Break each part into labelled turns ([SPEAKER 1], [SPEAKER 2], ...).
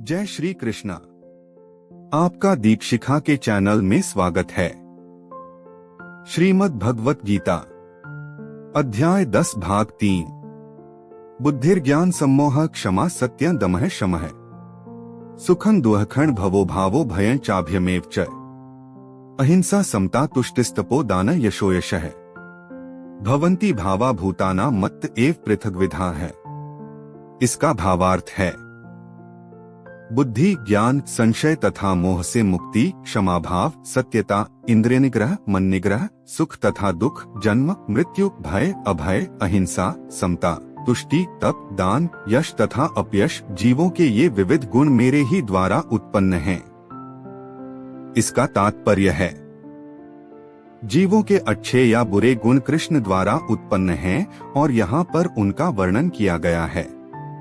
[SPEAKER 1] जय श्री कृष्णा। आपका दीक्षिखा के चैनल में स्वागत है। श्रीमद् भगवत गीता अध्याय 10 भाग 3 बुद्धिर्ज्ञान सम्मोह क्षमा सत्य दमः शमः सुखं दुःखं भवो भावो भयं चाभ्यमेव च अहिंसा समता तुष्टिस्तपो दान यशो यशः भवन्ति भावा भूतानां मत्त एव पृथग्विधा है। इसका भावार्थ है बुद्धि, ज्ञान, संशय तथा मोह से मुक्ति, क्षमा भाव, सत्यता, इंद्रिय निग्रह, मन निग्रह, सुख तथा दुख, जन्म मृत्यु, भय अभय, अहिंसा, समता, तुष्टि, तप, दान, यश तथा अपयश, जीवों के ये विविध गुण मेरे ही द्वारा उत्पन्न हैं। इसका तात्पर्य है जीवों के अच्छे या बुरे गुण कृष्ण द्वारा उत्पन्न हैं और यहाँ पर उनका वर्णन किया गया है।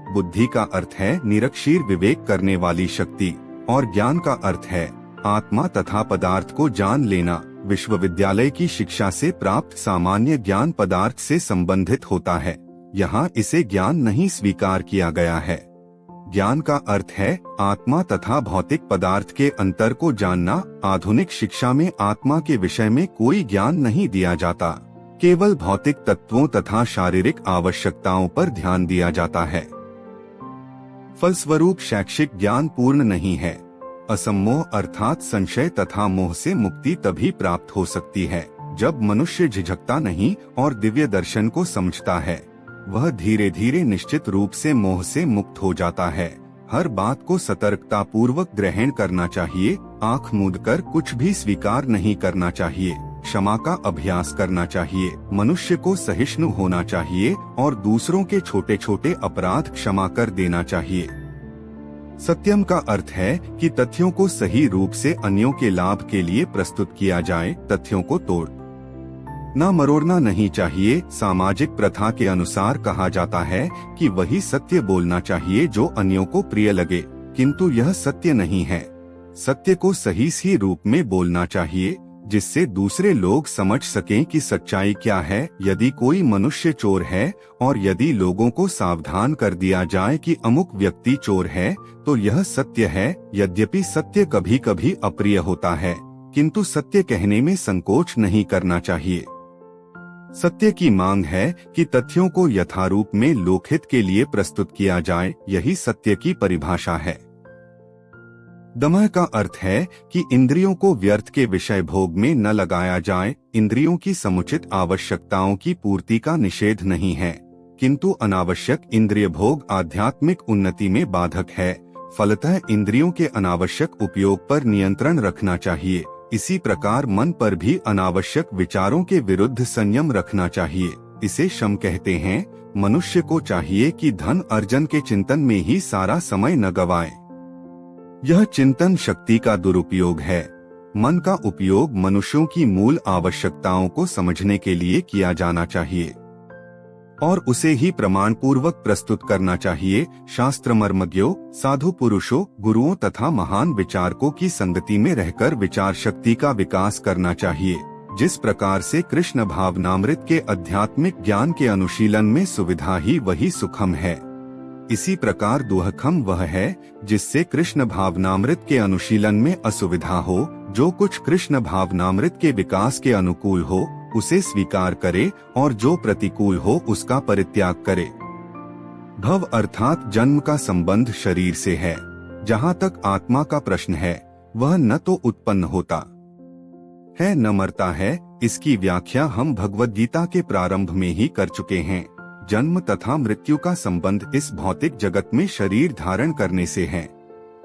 [SPEAKER 1] बुद्धि का अर्थ है निरक्षीर विवेक करने वाली शक्ति और ज्ञान का अर्थ है आत्मा तथा पदार्थ को जान लेना। विश्वविद्यालय की शिक्षा से प्राप्त सामान्य ज्ञान पदार्थ से संबंधित होता है। यहाँ इसे ज्ञान नहीं स्वीकार किया गया है। ज्ञान का अर्थ है आत्मा तथा भौतिक पदार्थ के अंतर को जानना। आधुनिक शिक्षा में आत्मा के विषय में कोई ज्ञान नहीं दिया जाता, केवल भौतिक तत्वों तथा शारीरिक आवश्यकताओं पर ध्यान दिया जाता है। फलस्वरूप शैक्षिक ज्ञान पूर्ण नहीं है। असम्मोह अर्थात संशय तथा मोह से मुक्ति तभी प्राप्त हो सकती है जब मनुष्य झिझकता नहीं और दिव्य दर्शन को समझता है। वह धीरे धीरे निश्चित रूप से मोह से मुक्त हो जाता है। हर बात को सतर्कता पूर्वक ग्रहण करना चाहिए। आंख मूंदकर कुछ भी स्वीकार नहीं करना चाहिए। क्षमा का अभ्यास करना चाहिए। मनुष्य को सहिष्णु होना चाहिए और दूसरों के छोटे छोटे अपराध क्षमा कर देना चाहिए। सत्यम का अर्थ है कि तथ्यों को सही रूप से अन्यों के लाभ के लिए प्रस्तुत किया जाए। तथ्यों को तोड़ न मरोड़ना नहीं चाहिए। सामाजिक प्रथा के अनुसार कहा जाता है कि वही सत्य बोलना चाहिए जो अन्यों को प्रिय लगे, किंतु यह सत्य नहीं है। सत्य को सही रूप में बोलना चाहिए जिससे दूसरे लोग समझ सकें कि सच्चाई क्या है। यदि कोई मनुष्य चोर है और यदि लोगों को सावधान कर दिया जाए कि अमुक व्यक्ति चोर है तो यह सत्य है। यद्यपि सत्य कभी कभी अप्रिय होता है, किंतु सत्य कहने में संकोच नहीं करना चाहिए। सत्य की मांग है कि तथ्यों को यथारूप में लोकहित के लिए प्रस्तुत किया जाए। यही सत्य की परिभाषा है। दमः का अर्थ है कि इंद्रियों को व्यर्थ के विषय भोग में न लगाया जाए। इंद्रियों की समुचित आवश्यकताओं की पूर्ति का निषेध नहीं है, किंतु अनावश्यक इंद्रिय भोग आध्यात्मिक उन्नति में बाधक है। फलतः इंद्रियों के अनावश्यक उपयोग पर नियंत्रण रखना चाहिए। इसी प्रकार मन पर भी अनावश्यक विचारों के विरुद्ध संयम रखना चाहिए। इसे शम कहते हैं। मनुष्य को चाहिए कि धन अर्जन के चिंतन में ही सारा समय न गवाए। यह चिंतन शक्ति का दुरुपयोग है। मन का उपयोग मनुष्यों की मूल आवश्यकताओं को समझने के लिए किया जाना चाहिए और उसे ही प्रमाण पूर्वक प्रस्तुत करना चाहिए। शास्त्र मर्मज्ञों, साधु पुरुषों, गुरुओं तथा महान विचारकों की संगति में रहकर विचार शक्ति का विकास करना चाहिए। जिस प्रकार से कृष्ण भावनामृत के आध्यात्मिक ज्ञान के अनुशीलन में सुविधा ही वही सुखम है, इसी प्रकार दुःखम वह है जिससे कृष्ण भावनामृत के अनुशीलन में असुविधा हो। जो कुछ कृष्ण भावनामृत के विकास के अनुकूल हो उसे स्वीकार करे और जो प्रतिकूल हो उसका परित्याग करे। भव अर्थात जन्म का संबंध शरीर से है। जहाँ तक आत्मा का प्रश्न है वह न तो उत्पन्न होता है न मरता है। इसकी व्याख्या हम भगवद गीता के प्रारंभ में ही कर चुके हैं। जन्म तथा मृत्यु का संबंध इस भौतिक जगत में शरीर धारण करने से है।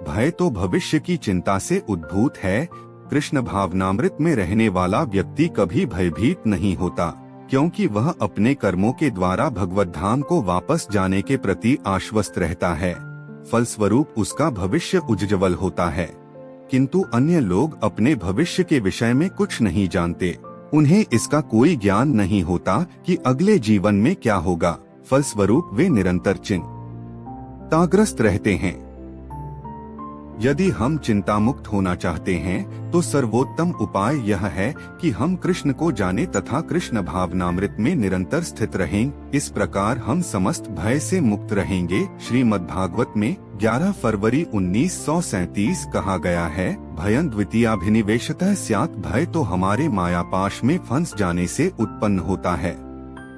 [SPEAKER 1] भय तो भविष्य की चिंता से उद्भूत है। कृष्ण भावनामृत में रहने वाला व्यक्ति कभी भयभीत नहीं होता, क्योंकि वह अपने कर्मों के द्वारा भगवत धाम को वापस जाने के प्रति आश्वस्त रहता है। फलस्वरूप उसका भविष्य उज्ज्वल होता है। किंतु अन्य लोग अपने भविष्य के विषय में कुछ नहीं जानते। उन्हें इसका कोई ज्ञान नहीं होता कि अगले जीवन में क्या होगा। फलस्वरूप वे निरंतर चिंताग्रस्त रहते हैं। यदि हम चिंता मुक्त होना चाहते हैं तो सर्वोत्तम उपाय यह है कि हम कृष्ण को जाने तथा कृष्ण भावनामृत में निरंतर स्थित रहें। इस प्रकार हम समस्त भय से मुक्त रहेंगे। श्रीमद्भागवत में 11 फरवरी 1937 कहा गया है, भयं द्वितीयाभिनिवेशतः स्यात्। भय तो हमारे मायापाश में फंस जाने से उत्पन्न होता है,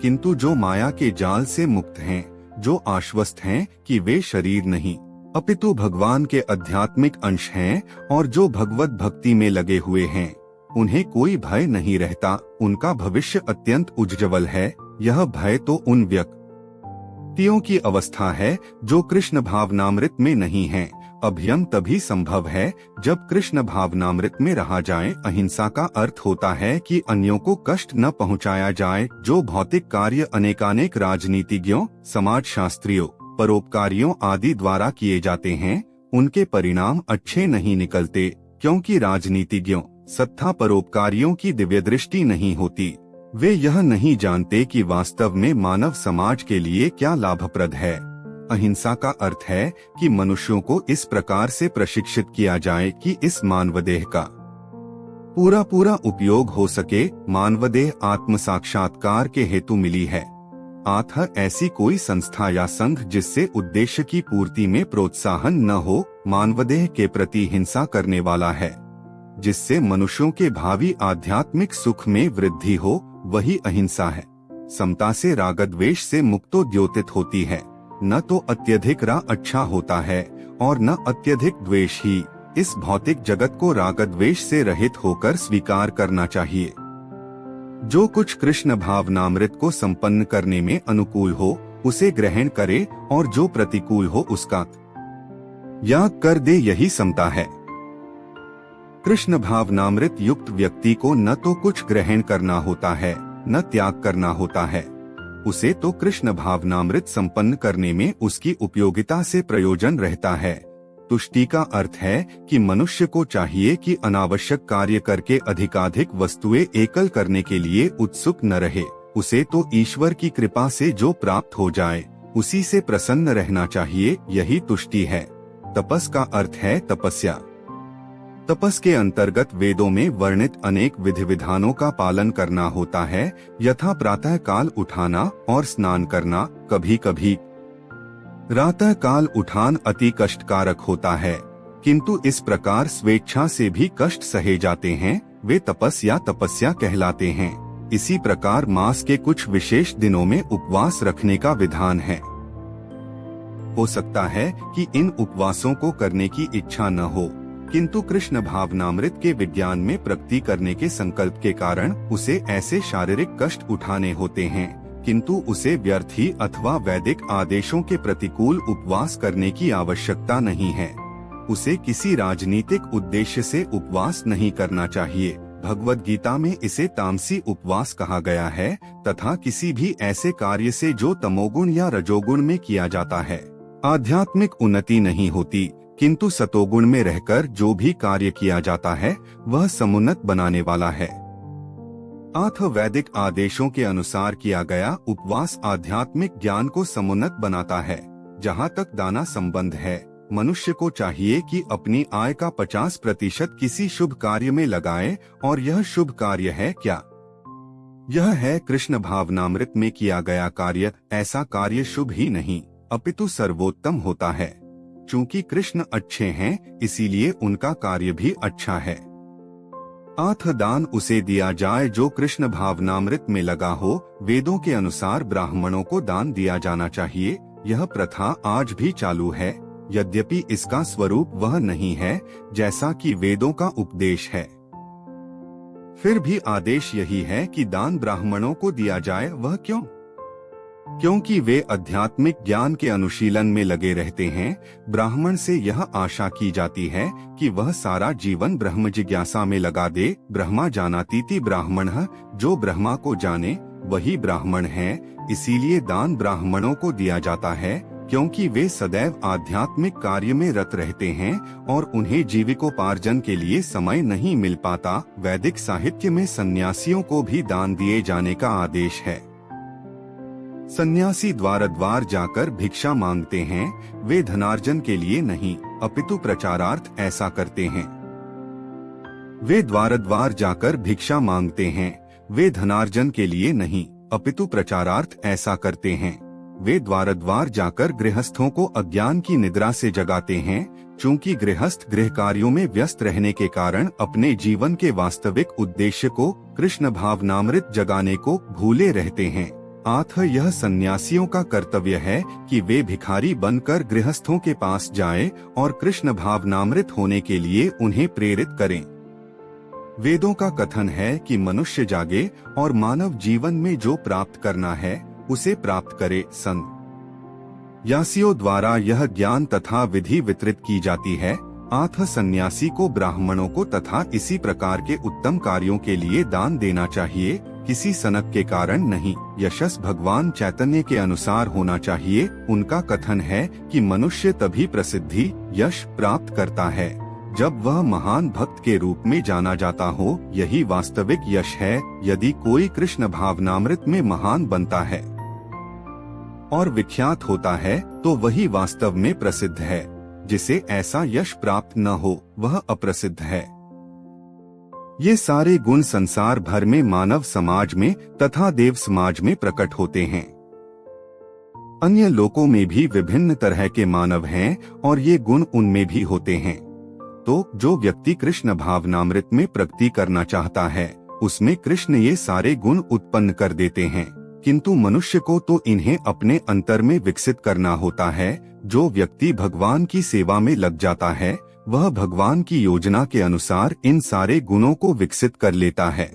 [SPEAKER 1] किंतु जो माया के जाल से मुक्त हैं, जो आश्वस्त हैं कि वे शरीर नहीं अपितु भगवान के आध्यात्मिक अंश हैं और जो भगवत भक्ति में लगे हुए हैं, उन्हें कोई भय नहीं रहता। उनका भविष्य अत्यंत उज्ज्वल है। यह भय तो उन व्यक्तियों की अवस्था है जो कृष्ण भावनामृत में नहीं हैं। अभयम तभी संभव है जब कृष्ण भावनामृत में रहा जाए। अहिंसा का अर्थ होता है कि अन्यों को कष्ट न पहुंचाया जाए। जो भौतिक कार्य अनेकानेक राजनीतिज्ञों, समाजशास्त्रियों, परोपकारियों आदि द्वारा किए जाते हैं, उनके परिणाम अच्छे नहीं निकलते, क्योंकि राजनीतिज्ञों, सत्ता परोपकारियों की दिव्य दृष्टि नहीं होती। वे यह नहीं जानते कि वास्तव में मानव समाज के लिए क्या लाभप्रद है। अहिंसा का अर्थ है कि मनुष्यों को इस प्रकार से प्रशिक्षित किया जाए कि इस मानवदेह का पूरा उपयोग हो सके। मानवदेह आत्म साक्षात्कार के हेतु मिली है। अतः ऐसी कोई संस्था या संघ जिससे उद्देश्य की पूर्ति में प्रोत्साहन न हो, मानवदेह के प्रति हिंसा करने वाला है। जिससे मनुष्यों के भावी आध्यात्मिक सुख में वृद्धि हो, वही अहिंसा है। समता से रागद्वेष से मुक्तो द्योतित होती है। न तो अत्यधिक राग अच्छा होता है और न अत्यधिक द्वेष ही। इस भौतिक जगत को रागद्वेष से रहित होकर स्वीकार करना चाहिए। जो कुछ कृष्ण भावनामृत को संपन्न करने में अनुकूल हो, उसे ग्रहण करे और जो प्रतिकूल हो उसका त्याग कर दे, यही समता है। कृष्ण भावनामृत युक्त व्यक्ति को न तो कुछ ग्रहण करना होता है, न त्याग करना होता है। उसे तो कृष्ण भावनामृत संपन्न करने में उसकी उपयोगिता से प्रयोजन रहता है। तुष्टि का अर्थ है कि मनुष्य को चाहिए कि अनावश्यक कार्य करके अधिकाधिक वस्तुएं एकल करने के लिए उत्सुक न रहे। उसे तो ईश्वर की कृपा से जो प्राप्त हो जाए, उसी से प्रसन्न रहना चाहिए। यही तुष्टि है। तपस का अर्थ है तपस्या। तपस के अंतर्गत वेदों में वर्णित अनेक विधि विधानों का पालन करना होता है, यथा प्रातः काल उठाना और स्नान करना। कभी कभी प्रातः काल उठान अति कष्टकारक होता है, किंतु इस प्रकार स्वेच्छा से भी कष्ट सहे जाते हैं, वे तपस या तपस्या कहलाते हैं। इसी प्रकार मास के कुछ विशेष दिनों में उपवास रखने का विधान है। हो सकता है कि इन उपवासों को करने की इच्छा न हो, किंतु कृष्ण भावनामृत के विज्ञान में प्रगति करने के संकल्प के कारण उसे ऐसे शारीरिक कष्ट उठाने होते हैं, किंतु उसे व्यर्थ ही अथवा वैदिक आदेशों के प्रतिकूल उपवास करने की आवश्यकता नहीं है। उसे किसी राजनीतिक उद्देश्य से उपवास नहीं करना चाहिए। भगवद गीता में इसे तामसी उपवास कहा गया है, तथा किसी भी ऐसे कार्य से जो तमोगुण या रजोगुण में किया जाता है, आध्यात्मिक उन्नति नहीं होती, किंतु सतोगुण में रहकर जो भी कार्य किया जाता है वह समुन्नत बनाने वाला है। अथ वैदिक आदेशों के अनुसार किया गया उपवास आध्यात्मिक ज्ञान को समुन्नत बनाता है। जहाँ तक दाना संबंध है, मनुष्य को चाहिए कि अपनी आय का 50% किसी शुभ कार्य में लगाए। और यह शुभ कार्य है क्या? यह है कृष्ण भावनामृत में किया गया कार्य। ऐसा कार्य शुभ ही नहीं अपितु सर्वोत्तम होता है। चूंकि कृष्ण अच्छे हैं, इसीलिए उनका कार्य भी अच्छा है। अथ दान उसे दिया जाए जो कृष्ण भावनामृत में लगा हो। वेदों के अनुसार ब्राह्मणों को दान दिया जाना चाहिए। यह प्रथा आज भी चालू है, यद्यपि इसका स्वरूप वह नहीं है जैसा कि वेदों का उपदेश है। फिर भी आदेश यही है कि दान ब्राह्मणों को दिया जाए। वह क्यों? क्योंकि वे आध्यात्मिक ज्ञान के अनुशीलन में लगे रहते हैं। ब्राह्मण से यह आशा की जाती है कि वह सारा जीवन ब्रह्म जिज्ञासा में लगा दे। ब्रह्मा जानातीति ब्राह्मणः, जो ब्रह्मा को जाने वही ब्राह्मण है। इसीलिए दान ब्राह्मणों को दिया जाता है, क्योंकि वे सदैव आध्यात्मिक कार्य में रत रहते हैं और उन्हें जीविकोपार्जन के लिए समय नहीं मिल पाता। वैदिक साहित्य में सन्यासियों को भी दान दिए जाने का आदेश है। सन्यासी द्वार द्वार जाकर भिक्षा मांगते हैं, वे धनार्जन के लिए नहीं अपितु प्रचारार्थ ऐसा करते हैं। वे द्वार द्वार जाकर भिक्षा मांगते हैं, वे धनार्जन के लिए नहीं, अपितु प्रचारार्थ ऐसा करते हैं। वे द्वार द्वार जाकर गृहस्थों को अज्ञान की निद्रा से जगाते हैं, चूंकि गृहस्थ गृह कार्यों में व्यस्त रहने के कारण अपने जीवन के वास्तविक उद्देश्य को, कृष्ण भावनामृत जगाने को भूले रहते हैं। अतः यह सन्यासियों का कर्तव्य है कि वे भिखारी बनकर गृहस्थों के पास जाएं और कृष्ण भावनामृत होने के लिए उन्हें प्रेरित करें। वेदों का कथन है कि मनुष्य जागे और मानव जीवन में जो प्राप्त करना है उसे प्राप्त करे। सन्यासियों द्वारा यह ज्ञान तथा विधि वितरित की जाती है। अतः सन्यासी को ब्राह्मणों को तथा इसी प्रकार के उत्तम कार्यों के लिए दान देना चाहिए, किसी सनक के कारण नहीं। यशस भगवान चैतन्य के अनुसार होना चाहिए। उनका कथन है कि मनुष्य तभी प्रसिद्धि यश प्राप्त करता है जब वह महान भक्त के रूप में जाना जाता हो। यही वास्तविक यश है। यदि कोई कृष्ण भावनामृत में महान बनता है और विख्यात होता है तो वही वास्तव में प्रसिद्ध है। जिसे ऐसा यश प्राप्त न हो वह अप्रसिद्ध है। ये सारे गुण संसार भर में मानव समाज में तथा देव समाज में प्रकट होते हैं। अन्य लोकों में भी विभिन्न तरह के मानव हैं और ये गुण उनमें भी होते हैं। तो जो व्यक्ति कृष्ण भावनामृत में प्रगति करना चाहता है उसमें कृष्ण ये सारे गुण उत्पन्न कर देते हैं, किंतु मनुष्य को तो इन्हें अपने अंतर में विकसित करना होता है। जो व्यक्ति भगवान की सेवा में लग जाता है वह भगवान की योजना के अनुसार इन सारे गुणों को विकसित कर लेता है।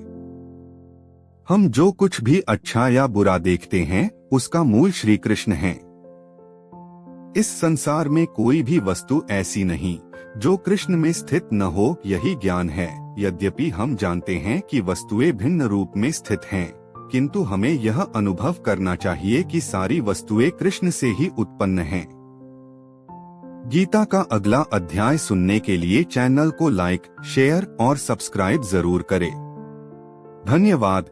[SPEAKER 1] हम जो कुछ भी अच्छा या बुरा देखते हैं उसका मूल श्री कृष्ण है। इस संसार में कोई भी वस्तु ऐसी नहीं जो कृष्ण में स्थित न हो, यही ज्ञान है। यद्यपि हम जानते हैं कि वस्तुएं भिन्न रूप में स्थित हैं, किंतु हमें यह अनुभव करना चाहिए कि सारी वस्तुएं कृष्ण से ही उत्पन्न हैं। गीता का अगला अध्याय सुनने के लिए चैनल को लाइक, शेयर और सब्सक्राइब जरूर करें। धन्यवाद।